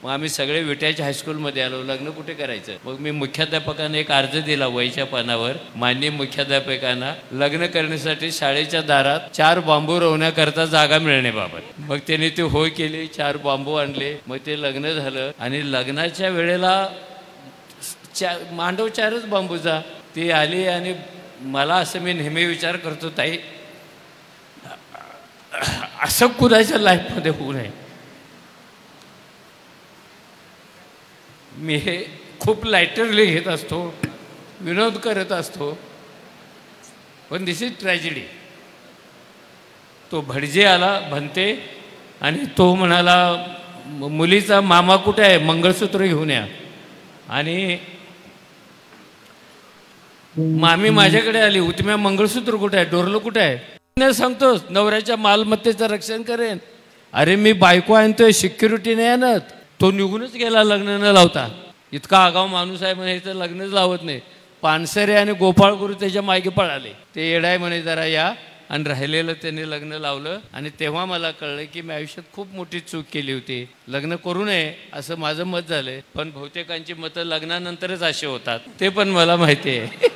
मग आम्ही सगळे विट्याच्या हायस्कूलमध्ये आलो, लग्न कुठे करायचं. मग मी मुख्याध्यापकांना एक अर्ज दिला वहीच्या पानावर, माननीय मुख्याध्यापकांना लग्न करण्यासाठी शाळेच्या दारात 4 बांबू रोवण्याकरता जागा मिळण्याबाबत. मग त्यांनी ती होय केली, 4 बांबू आणले, मग ते लग्न झालं. आणि लग्नाच्या वेळेला मांडव 4च बांबूचा. ती आली आणि मला असं मी नेहमी विचार करतो, ताई असं कुणाच्या लाईफमध्ये होऊ नये. मी हे खूप लाईटरली घेत असतो, विनोद करत असतो, पण दिस इज ट्रॅजेडी. तो भटजी आला भंते आणि तो म्हणाला, मुलीचा मामा कुठे आहे, मंगळसूत्र घेऊन या. आणि मामी माझ्याकडे आली, उतम्या मंगळसूत्र कुठे आहे, डोरलं कुठे आहे. सांगतोस नवऱ्याच्या मालमत्तेचं रक्षण करेन. अरे मी बायको आणतोय, सिक्युरिटी नाही आणत. तो निघूनच गेला लग्न न लावता. इतका आगाव माणूस आहे म्हणे, तर लग्नच लावत नाही. पानसरे आणि गोपाळगुरू त्याच्या मागे पळाले. ते येडाय म्हणे जरा या, आणि राहिलेलं त्यांनी लग्न लावलं. आणि तेव्हा मला कळलं की मी आयुष्यात खूप मोठी चूक केली होती. लग्न करू नये असं माझं मत झालंय, पण बहुतेकांची मतं लग्नानंतरच असे होतात, ते पण मला माहिती आहे.